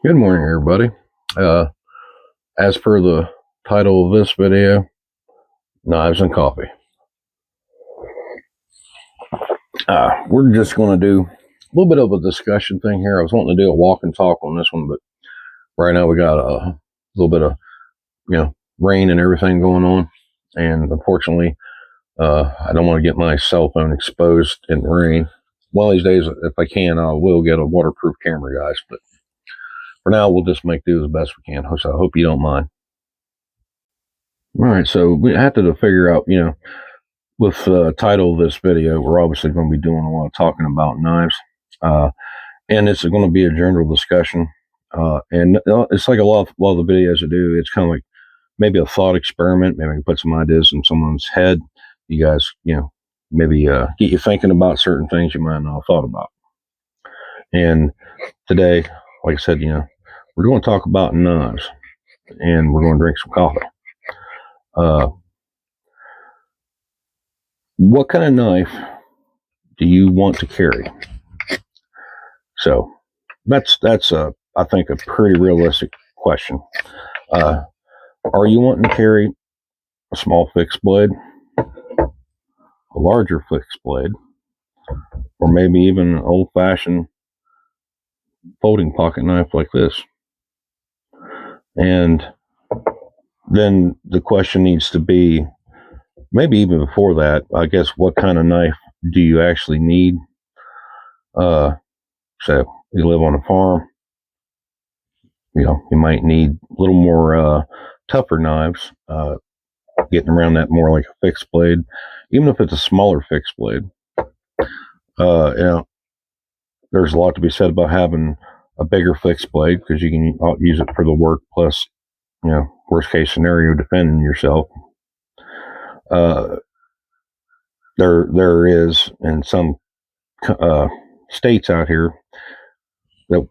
Good morning, everybody. As per the title of this video, knives and coffee. We're just going to do a little bit of a discussion thing here. I was wanting to do a walk and talk on this one, but right now we got a little bit of, rain and everything going on. And unfortunately, I don't want to get my cell phone exposed in the rain. One of these days, if I can, I will get a waterproof camera, guys. But for now, we'll just make do as best we can. So I hope you don't mind. All right, so we have to figure out, with the title of this video, we're obviously going to be doing a lot of talking about knives. And it's going to be a general discussion. And it's like a lot of the videos I do, it's kind of like maybe a thought experiment. Maybe I can put some ideas in someone's head. You guys, maybe get you thinking about certain things you might not have thought about. And today, like I said, we're going to talk about knives. And we're going to drink some coffee. What kind of knife do you want to carry? So that's I think a pretty realistic question. Are you wanting to carry a small fixed blade, a larger fixed blade, or maybe even an old-fashioned folding pocket knife like this? And then the question needs to be, maybe even before that, I guess, what kind of knife do you actually need? So you live on a farm, you might need a little more tougher knives, getting around that more like a fixed blade, even if it's a smaller fixed blade. There's a lot to be said about having a bigger fixed blade because you can use it for the work plus, worst case scenario, defending yourself. There is in some states out here that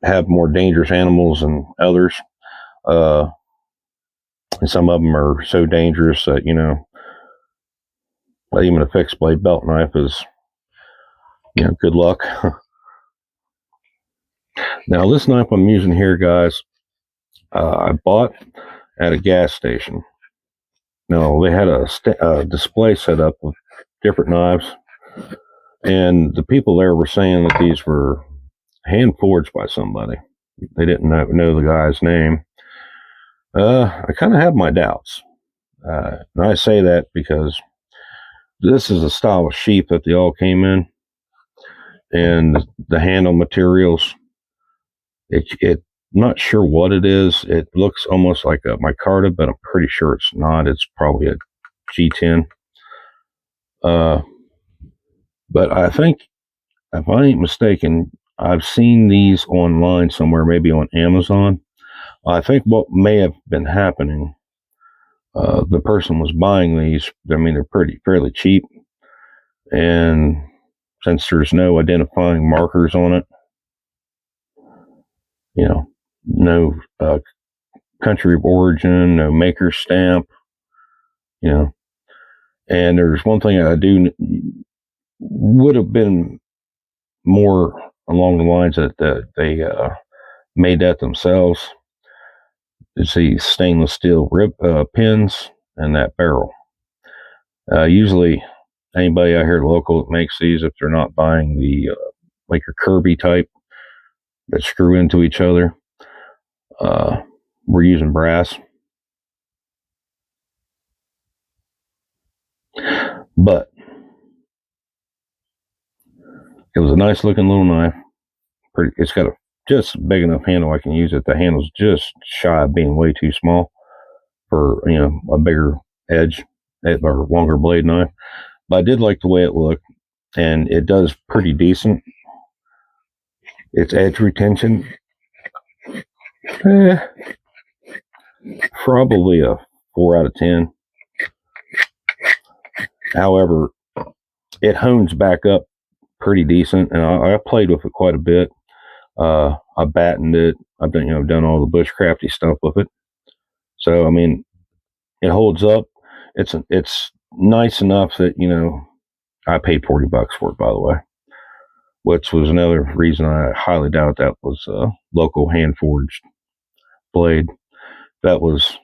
have more dangerous animals than others. And some of them are so dangerous that, even a fixed blade belt knife is, good luck. Now, this knife I'm using here, guys, I bought at a gas station. Now, they had a display set up with different knives, and the people there were saying that these were hand forged by somebody. They didn't know the guy's name. I kind of have my doubts. And I say that because this is a style of sheath that they all came in, and the handle materials, it not sure what it is. It looks almost like a micarta, but I'm pretty sure it's not. It's probably a G10. But I think, if I ain't mistaken, I've seen these online somewhere, maybe on Amazon. I think what may have been happening, the person was buying these. I mean, they're fairly cheap. And since there's no identifying markers on it, no country of origin, no maker stamp, and there's one thing I do would have been more along the lines that they made that themselves. It's these stainless steel pins and that barrel. Usually anybody out here local that makes these, if they're not buying the like your Kirby type that screw into each other, we're using brass. But it was a nice looking little knife. It's got just big enough handle I can use it. The handle's just shy of being way too small for a bigger edge or longer blade knife. But I did like the way it looked, and it does pretty decent. Its edge retention, probably a 4 out of 10. However, it hones back up pretty decent, and I played with it quite a bit. I battened it. I've done all the bushcrafty stuff with it. So I mean, it holds up. It's nice enough that I paid $40 for it, by the way. which was another reason I highly doubt that was a local hand forged blade. That was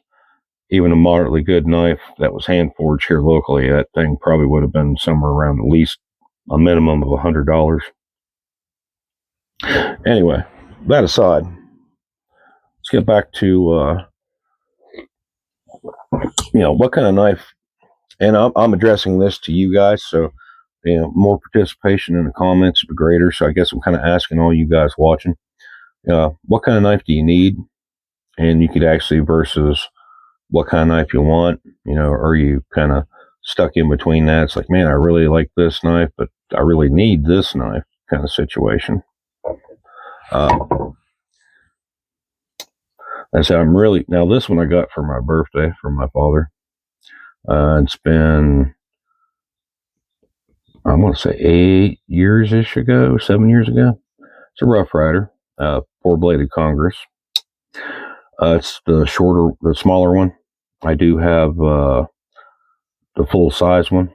even a moderately good knife that was hand forged here locally. That thing probably would have been somewhere around at least a minimum of $100. Anyway, that aside, let's get back to what kind of knife. And I'm addressing this to you guys, so more participation in the comments would be greater. So I guess I'm kind of asking all you guys watching, what kind of knife do you need? And you could actually versus what kind of knife you want. Are you kind of stuck in between that? It's like, man, I really like this knife, but I really need this knife kind of situation. And so now this one I got for my birthday from my father. It's been, I want to say 8 years-ish ago, 7 years ago. It's a Rough Rider, 4-bladed Congress. It's the smaller one. I do have the full size one.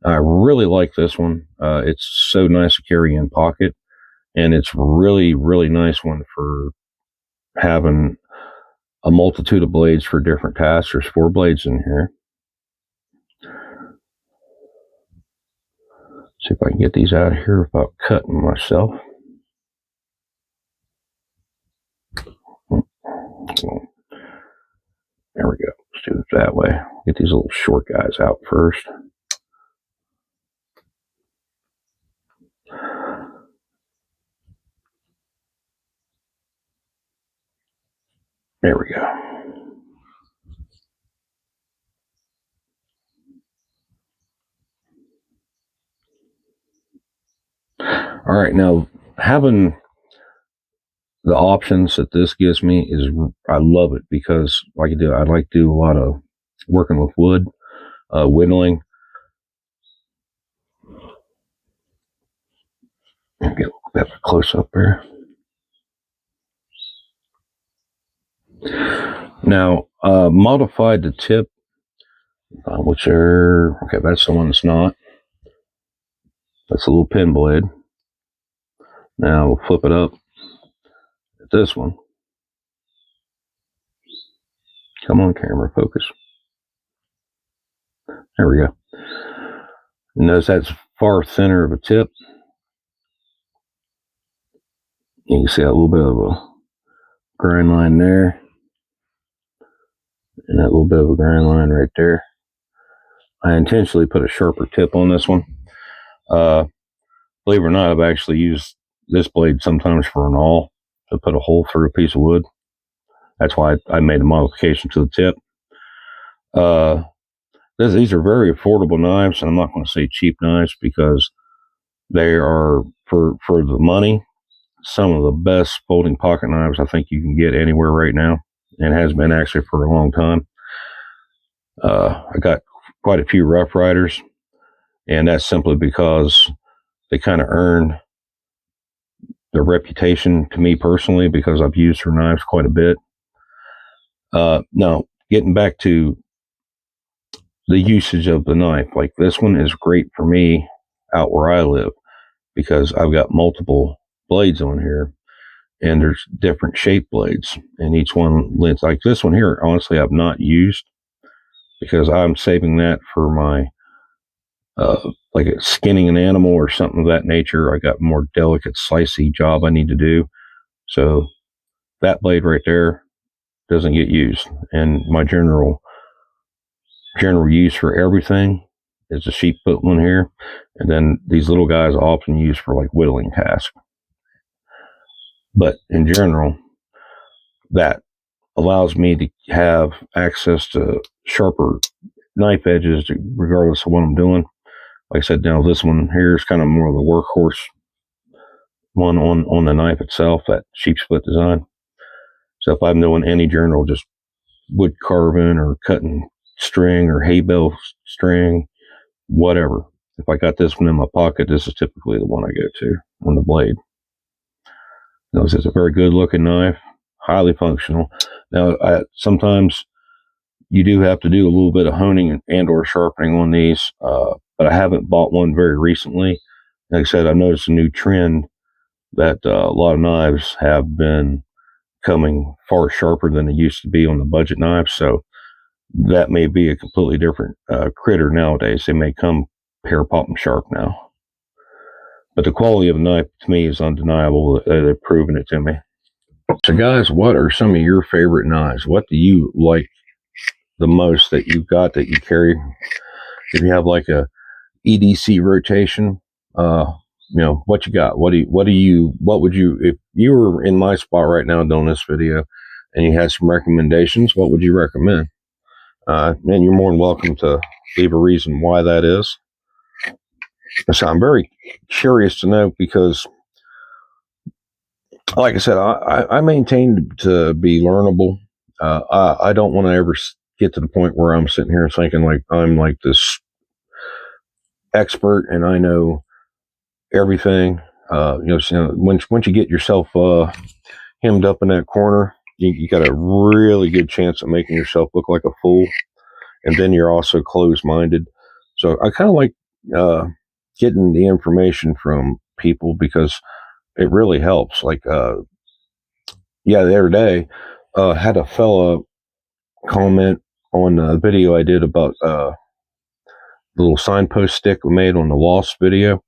I really like this one. It's so nice to carry in pocket, and it's really, really nice one for having a multitude of blades for different tasks. There's 4 blades in here. See if I can get these out of here without cutting myself. There we go. Let's do it that way. Get these little short guys out first. There we go. All right, now having the options that this gives me I love it, because I like to do a lot of working with wood, whittling. Get a little bit close up there. Now, modified the tip, okay, that's the one that's not. That's a little pin blade. Now we'll flip it up at this one. Come on, camera, focus. There we go. Notice that's far thinner of a tip. You can see a little bit of a grind line there, and that little bit of a grind line right there. I intentionally put a sharper tip on this one. Believe it or not, I've actually used this blade sometimes for an awl to put a hole through a piece of wood. That's why I made a modification to the tip. These are very affordable knives, and I'm not going to say cheap knives, because they are, for the money, some of the best folding pocket knives I think you can get anywhere right now, and has been actually for a long time. I got quite a few Rough Riders, and that's simply because they kind of earn their reputation to me personally, because I've used her knives quite a bit. Now, getting back to the usage of the knife, like this one is great for me out where I live, because I've got multiple blades on here, and there's different shaped blades, and each one lends, like this one here, honestly, I've not used, because I'm saving that for my like skinning an animal or something of that nature. I got more delicate slicey job I need to do, so that blade right there doesn't get used. And my general use for everything is the sheep foot one here, and then these little guys are often used for like whittling tasks. But in general, that allows me to have access to sharper knife edges regardless of what I'm doing. Like I said, now this one here is kind of more of the workhorse one on the knife itself, that sheep's foot design. So if I'm doing any general, just wood carving or cutting string or hay bale string, whatever, if I got this one in my pocket, this is typically the one I go to on the blade. Notice it's a very good looking knife, highly functional. Now, sometimes you do have to do a little bit of honing and or sharpening on these, but I haven't bought one very recently, like I said, I've noticed a new trend that a lot of knives have been coming far sharper than they used to be on the budget knives. So that may be a completely different critter nowadays. They may come hair popping sharp now. But the quality of the knife to me is undeniable. They've proven it to me. So, guys, what are some of your favorite knives? What do you like the most that you've got that you carry? If you have like a EDC rotation, what you got? What would you, if you were in my spot right now doing this video and you had some recommendations, what would you recommend? And you're more than welcome to leave a reason why that is. So I'm very curious to know because, like I said, I maintain to be learnable. I don't want to ever get to the point where I'm sitting here thinking like I'm like this expert and I know everything. Once you get yourself hemmed up in that corner, you got a really good chance of making yourself look like a fool. And then you're also closed-minded. So I kind of like getting the information from people because it really helps. Like, the other day, had a fella comment on a video I did about the little signpost stick we made on the Lost video.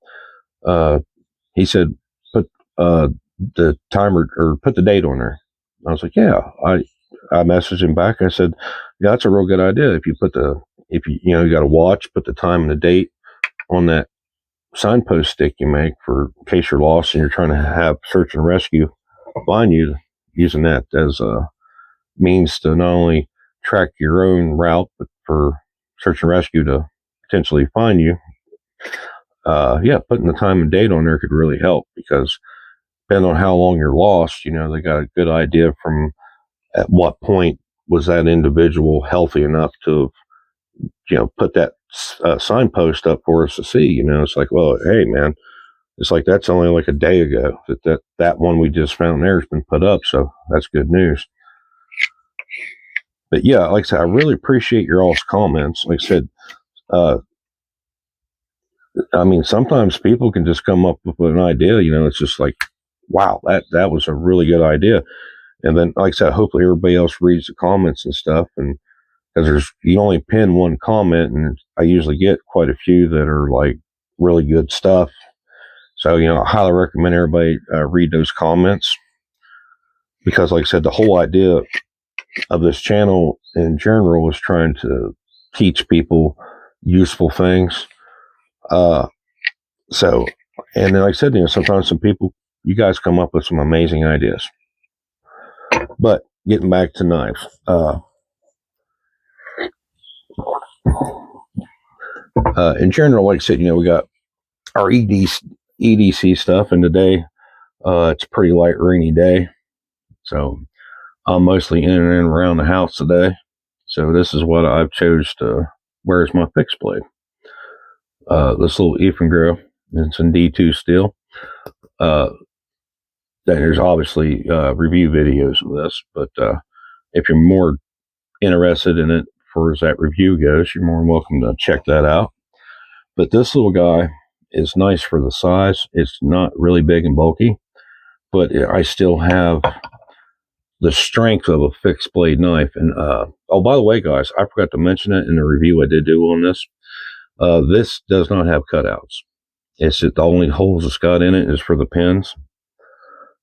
He said, put the timer or put the date on there. I was like, yeah. I messaged him back. I said, yeah, that's a real good idea. If you you got a watch, put the time and the date on that signpost stick you make for in case you're lost and you're trying to have search and rescue find you, using that as a means to not only track your own route, but for search and rescue to potentially find you. Putting the time and date on there could really help because depending on how long you're lost, they got a good idea from at what point was that individual healthy enough to, put that signpost up for us to see. It's like, well, hey, man, it's like that's only like a day ago that one we just found there has been put up. So that's good news. But yeah, like I said, I really appreciate your all's comments. Like I said, sometimes people can just come up with an idea. It's just like, wow, that was a really good idea. And then, like I said, hopefully everybody else reads the comments and stuff. And because you only pin one comment, and I usually get quite a few that are like really good stuff. So, I highly recommend everybody read those comments because, like I said, the whole idea of this channel in general was trying to teach people useful things. And then, like I said, sometimes you guys come up with some amazing ideas. But getting back to knives, in general, like I said, we got our EDC stuff, and today it's a pretty light, rainy day. So I'm mostly in and around the house today. So this is what I've chose to wear as my fixed blade. This little Ethan Grill, it's in D2 steel. There's obviously review videos of this, but if you're more interested in it for as that review goes, you're more than welcome to check that out. But this little guy is nice for the size. It's not really big and bulky, but I still have the strength of a fixed blade knife. And by the way, guys, I forgot to mention it in the review I did do on this. This does not have cutouts. It's just the only holes it's got in it is for the pins.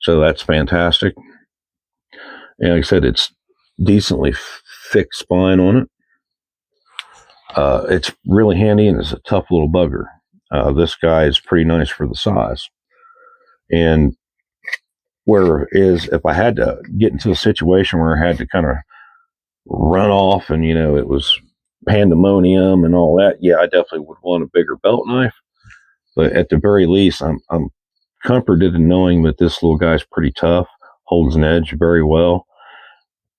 So that's fantastic. And like I said, it's decently thick spine on it. It's really handy and it's a tough little bugger. This guy is pretty nice for the size. And whereas if I had to get into a situation where I had to kind of run off and, it was pandemonium and all that, yeah, I definitely would want a bigger belt knife. But at the very least, I'm comforted in knowing that this little guy's pretty tough, holds an edge very well,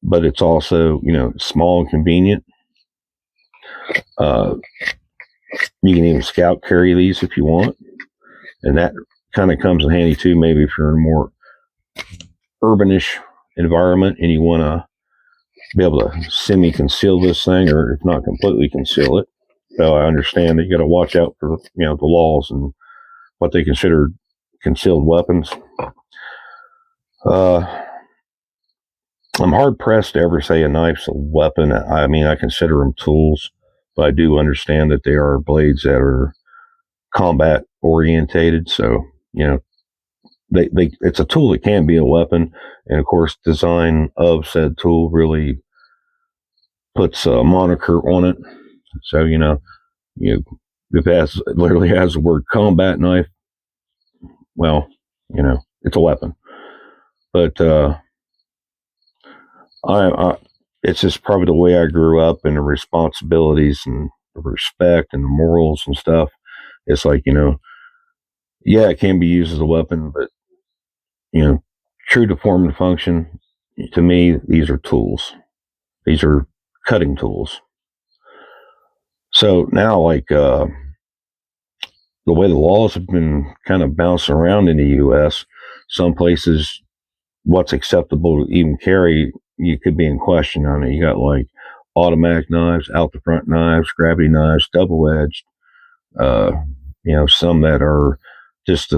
but it's also, small and convenient. You can even scout carry these if you want. And that kind of comes in handy too, maybe if you're in a more urbanish environment and you want to be able to semi-conceal this thing, or if not completely conceal it. So I understand that you got to watch out for, the laws and what they consider concealed weapons. I'm hard pressed to ever say a knife's a weapon. I mean, I consider them tools, but I do understand that they are blades that are combat orientated. So, it's a tool that can be a weapon. And of course, design of said tool really puts a moniker on it. So, if it literally has the word combat knife, well, it's a weapon. But, it's just probably the way I grew up, and the responsibilities and the respect and the morals and stuff. It's like, yeah, it can be used as a weapon, but, true to form and function, to me, these are tools. These are cutting tools. So now, like, the way the laws have been kind of bouncing around in the U.S., some places, what's acceptable to even carry, you could be in question on it. You got like automatic knives, out the front knives, gravity knives, double edged, some that are just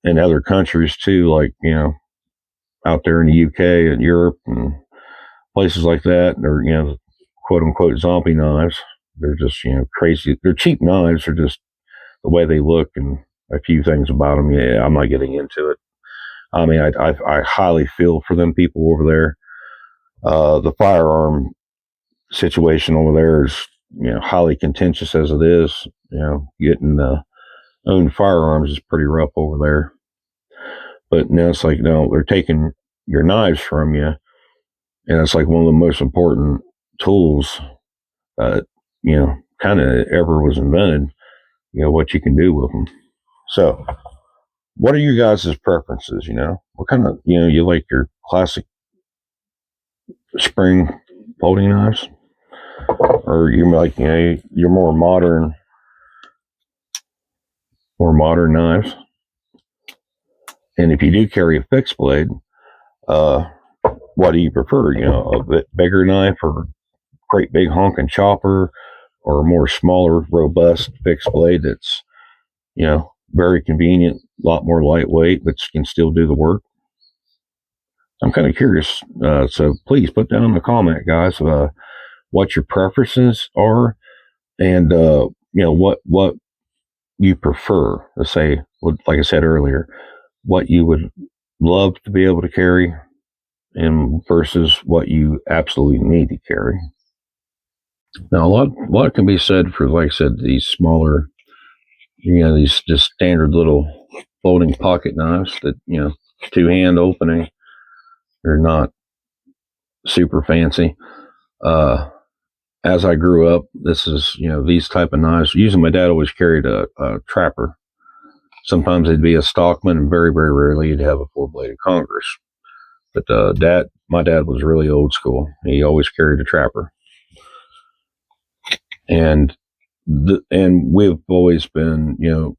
in other countries too, like, out there in the UK and Europe and places like that. They're, quote unquote zombie knives. They're just, crazy. They're cheap knives. They're just the way they look and a few things about them. Yeah, I'm not getting into it. I mean, I highly feel for them people over there. The firearm situation over there is, highly contentious as it is. Getting own firearms is pretty rough over there. But now it's like, no, they're taking your knives from you, and it's like one of the most important tools, kind of ever was invented. What you can do with them. So, what are you guys' preferences? What kind of, you like your classic spring folding knives, or you like, your more modern knives? And if you do carry a fixed blade, what do you prefer? A bit bigger knife, or great big honking chopper, or a more smaller, robust fixed blade that's, very convenient, a lot more lightweight, but can still do the work? I'm kind of curious. So please put down in the comment, guys, what your preferences are, and what you prefer. Let's say, like I said earlier, what you would love to be able to carry, and versus what you absolutely need to carry. Now, a lot can be said for, like I said, these smaller, these just standard little folding pocket knives that, two-hand opening. They're not super fancy. As I grew up, this is, these type of knives. Usually my dad always carried a trapper. Sometimes it'd be a Stockman, and very, very rarely you'd have a four-bladed Congress. But my dad was really old school. He always carried a trapper. And we've always been,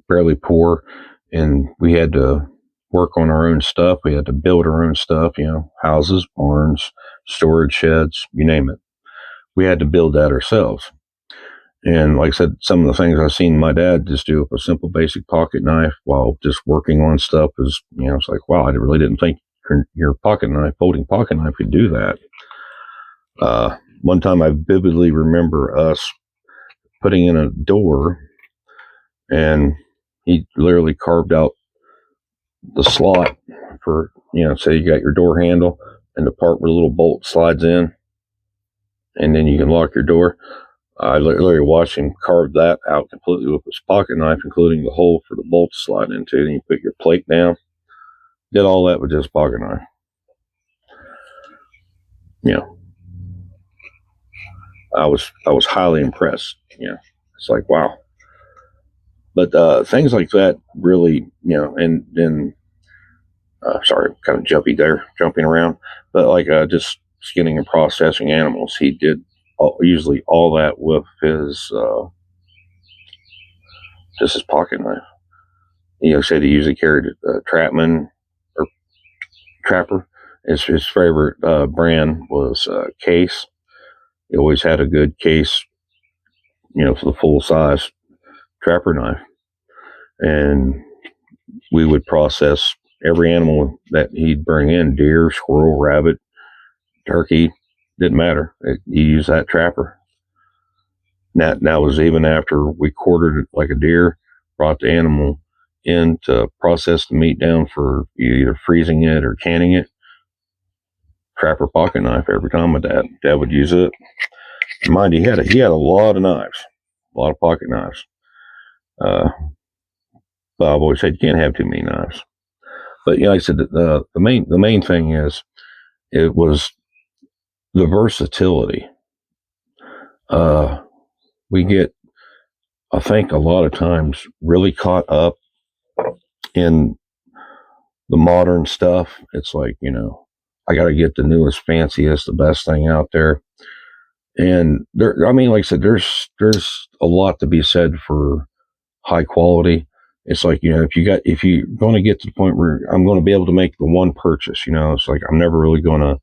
fairly poor, and we had to work on our own stuff. We had to build our own stuff, houses, barns, storage sheds, you name it. We had to build that ourselves. And like I said, some of the things I've seen my dad just do with a simple basic pocket knife while just working on stuff is, it's like, wow, I really didn't think your folding pocket knife could do that. One time I vividly remember us putting in a door, and he literally carved out the slot for, say you got your door handle and the part where the little bolt slides in, and then you can lock your door. I literally watched him carve that out completely with his pocket knife, including the hole for the bolt to slide into. And you put your plate down. Did all that with just pocket knife. I was highly impressed. It's like, wow. But things like that really, and then, sorry, kind of jumping around, but like just skinning and processing animals. He did usually all that with his just his pocket knife. Said he usually carried a Trapman or Trapper. His favorite brand was Case. He always had a good case, for the full size Trapper knife. and we would process every animal that he'd bring in: deer, squirrel, rabbit, turkey. Didn't matter. You use that trapper. That was even after we quartered it like a deer, brought the animal in to process the meat down for either freezing it or canning it. Trapper pocket knife every time. My dad would use it. Mind you, he had a lot of knives, a lot of pocket knives. But I've always said you can't have too many knives. But like I said, the main thing is it was the versatility. We get, I think, a lot of times really caught up in the modern stuff. It's like, I got to get the newest, fanciest, the best thing out there. And there, I mean, like I said, there's a lot to be said for high quality. It's like, if you're going to get to the point where I'm going to be able to make the one purchase, it's like I'm never really going to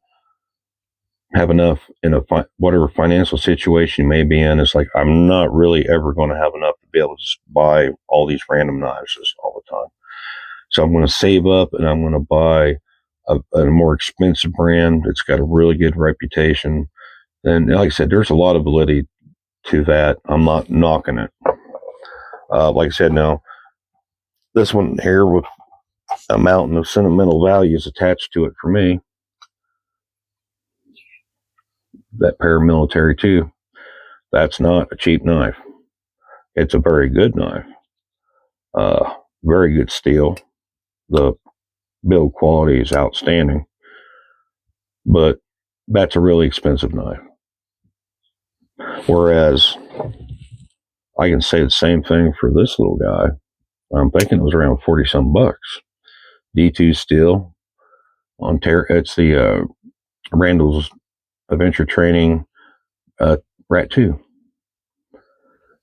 have enough in whatever financial situation you may be in. It's like I'm not really ever going to have enough to be able to just buy all these random knives all the time. So I'm going to save up and I'm going to buy a more expensive brand that's got a really good reputation. And like I said, there's a lot of validity to that. I'm not knocking it. Like I said, now this one here with a mountain of sentimental values attached to it for me. That paramilitary too. That's not a cheap knife. It's a very good knife. Very good steel. The build quality is outstanding. But that's a really expensive knife. Whereas I can say the same thing for this little guy. I'm thinking it was around 40 some bucks. D2 steel on it's the Randall's Adventure Training Rat 2.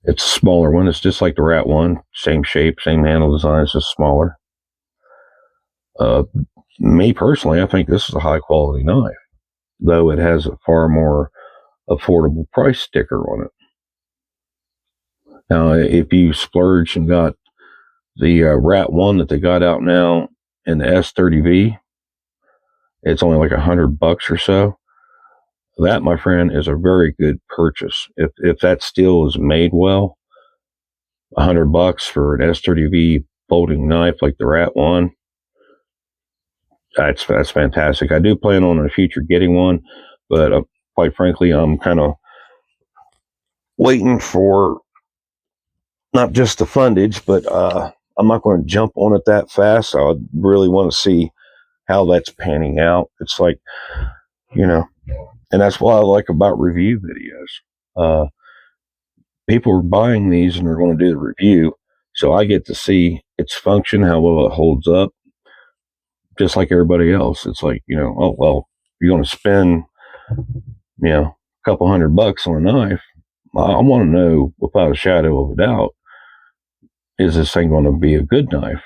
It's a smaller one. It's just like the Rat 1. Same shape, same handle design. It's just smaller. Me personally, I think this is a high quality knife, though it has a far more affordable price sticker on it. Now, if you splurge and got the Rat 1 that they got out now in the S30V, it's only like $100 or so. That, my friend, is a very good purchase. If that steel is made well, $100 for an S30V folding knife like the Rat 1, that's fantastic. I do plan on in the future getting one, but quite frankly, I'm kind of waiting for not just the fundage, but I'm not going to jump on it that fast. I really want to see how that's panning out. It's like, and that's what I like about review videos. People are buying these and they're going to do the review, so I get to see its function, how well it holds up, just like everybody else. It's like, oh, well, you're going to spend, a couple $100 on a knife. I want to know without a shadow of a doubt, is this thing going to be a good knife?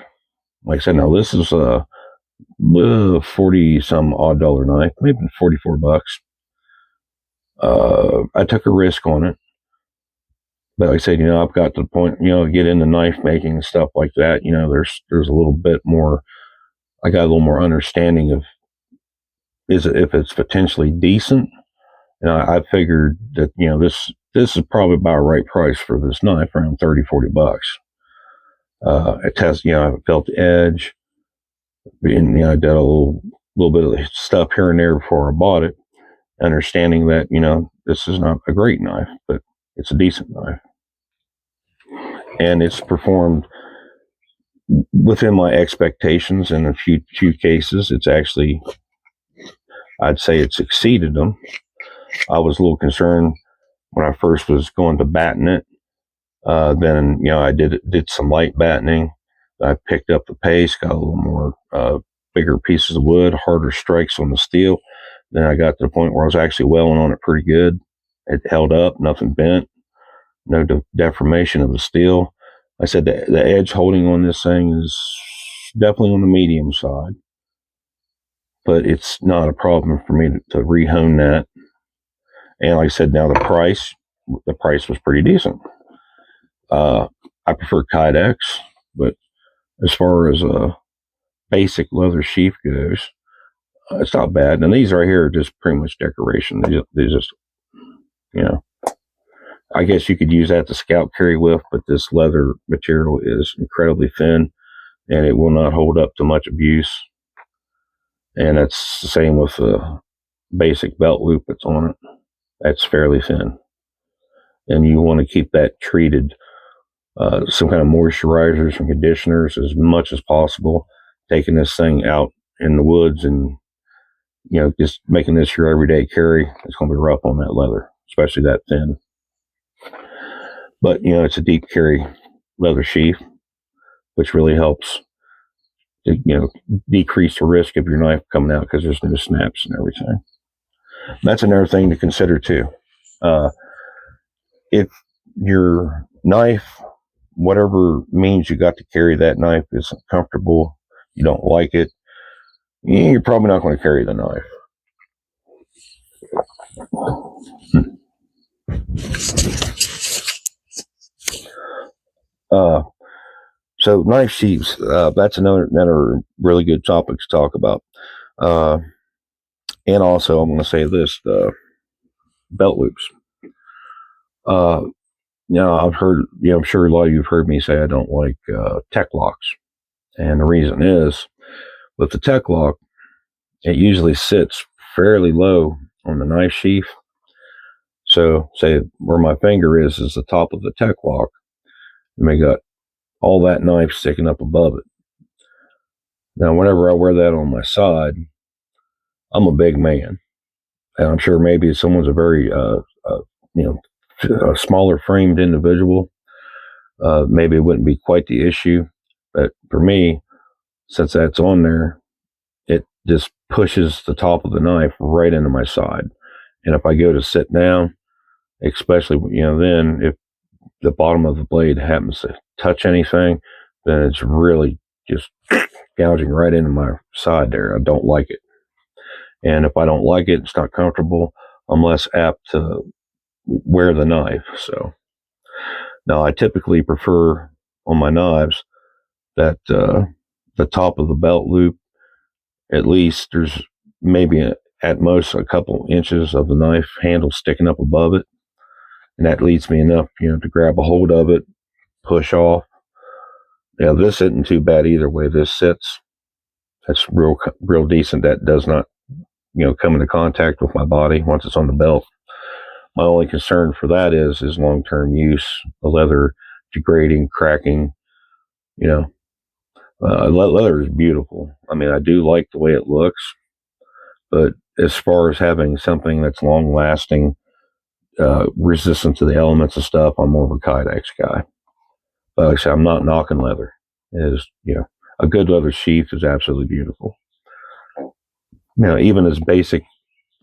Like I said, now this is a 40 some odd dollar knife, maybe $44. I took a risk on it. But like I said, I've got to the point, get into knife making and stuff like that. There's a little bit more, I got a little more understanding of if it's potentially decent. And I figured that, this is probably about the right price for this knife, around $30-40. It has, I felt the edge. And, I did a little bit of stuff here and there before I bought it, understanding that, this is not a great knife, but it's a decent knife. And it's performed within my expectations. In a few cases, it's actually, I'd say it's exceeded them. I was a little concerned when I first was going to batten it. Then, I did some light battening. I picked up the pace, got a little more bigger pieces of wood, harder strikes on the steel. Then I got to the point where I was actually welding on it pretty good. It held up, nothing bent, no deformation of the steel. I said the edge holding on this thing is definitely on the medium side, but it's not a problem for me to rehone that. And like I said, now the price was pretty decent. I prefer Kydex. But as far as a basic leather sheath goes, it's not bad. And these right here are just pretty much decoration. They just, you know, I guess you could use that to scout carry with, but this leather material is incredibly thin and it will not hold up to much abuse. And it's the same with the basic belt loop that's on it. That's fairly thin. And you want to keep that treated, some kind of moisturizers and conditioners as much as possible. Taking this thing out in the woods and, you know, just making this your everyday carry, it's going to be rough on that leather, especially that thin. But, you know, it's a deep carry leather sheath, which really helps to, you know, decrease the risk of your knife coming out because there's no snaps and everything. That's another thing to consider too. If your knife, whatever means you got to carry that knife, isn't comfortable, you don't like it, you're probably not going to carry the knife. So knife sheaths, that's another really good topic to talk about. And also, I'm going to say this: the belt loops. I've heard, I'm sure a lot of you've heard me say I don't like tech locks, and the reason is with the tech lock, it usually sits fairly low on the knife sheath. So, say where my finger is the top of the tech lock, and we got all that knife sticking up above it. Now, whenever I wear that on my side, I'm a big man, and I'm sure maybe someone's a very, a smaller framed individual. Maybe it wouldn't be quite the issue, but for me, since that's on there, it just pushes the top of the knife right into my side. And if I go to sit down, especially, then if the bottom of the blade happens to touch anything, then it's really just gouging right into my side there. I don't like it. And if I don't like it, it's not comfortable, I'm less apt to wear the knife. So now I typically prefer on my knives that the top of the belt loop, at least there's maybe at most a couple inches of the knife handle sticking up above it. And that leads me enough, to grab a hold of it, push off. Now, this isn't too bad either way this sits. That's real decent. That does not, come into contact with my body once it's on the belt. My only concern for that is long-term use, the leather degrading, cracking. Leather is beautiful. I mean, I do like the way it looks, but as far as having something that's long-lasting, resistant to the elements and stuff, I'm more of a Kydex guy. But like I said, I'm not knocking leather. It is, a good leather sheath is absolutely beautiful. Even as basic,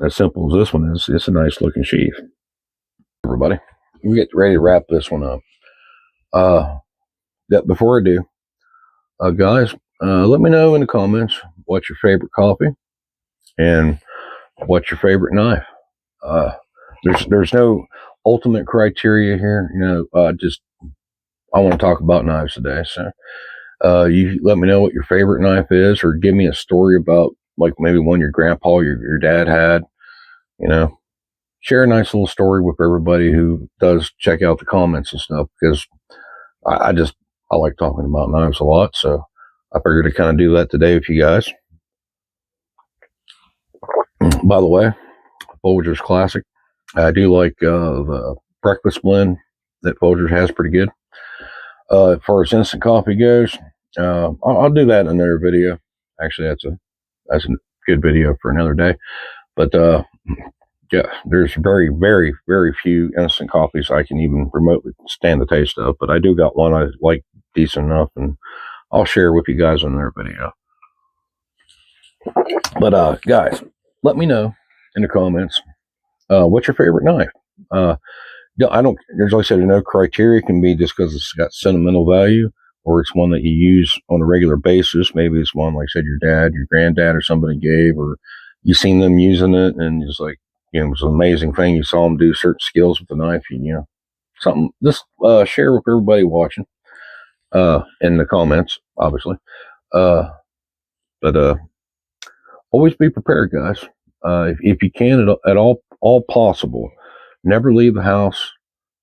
as simple as this one is, it's a nice looking sheath. Everybody, we get ready to wrap this one up. Before I do, guys, let me know in the comments what's your favorite coffee and what's your favorite knife. There's no ultimate criteria here. I want to talk about knives today. So you let me know what your favorite knife is, or give me a story about like maybe one your grandpa or your dad had. Share a nice little story with everybody who does check out the comments and stuff, because I like talking about knives a lot. So I figured to kind of do that today with you guys. By the way, Folgers Classic. I do like the breakfast blend that Folgers has, pretty good. As far as instant coffee goes, I'll do that in another video. Actually, that's a good video for another day. But yeah, there's very, very, very few instant coffees I can even remotely stand the taste of. But I do got one I like decent enough, and I'll share with you guys in another video. But guys, let me know in the comments what's your favorite knife. I don't. There's, like I said, no criteria. It can be just because it's got sentimental value, or it's one that you use on a regular basis. Maybe it's one, like I said, your dad, your granddad, or somebody gave, or you seen them using it, and it's like, it was an amazing thing. You saw them do certain skills with the knife. Something. Just share with everybody watching. in the comments, obviously. But always be prepared, guys. If you can at all possible, never leave the house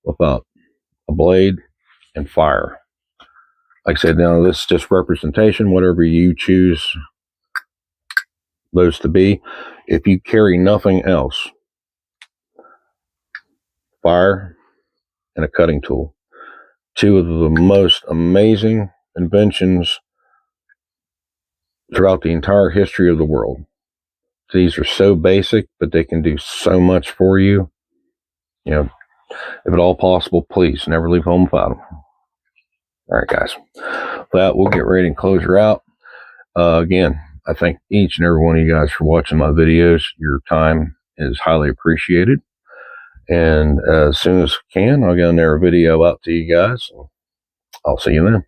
without a blade and fire. Like I said, now this is just representation, whatever you choose those to be. If you carry nothing else, fire and a cutting tool. Two of the most amazing inventions throughout the entire history of the world. These are so basic, but they can do so much for you. You know, if at all possible, please never leave home without them. All right, guys. With that, we'll get ready and close her out. Again, I thank each and every one of you guys for watching my videos. Your time is highly appreciated. And as soon as I can, I'll get another video out to you guys. I'll see you then.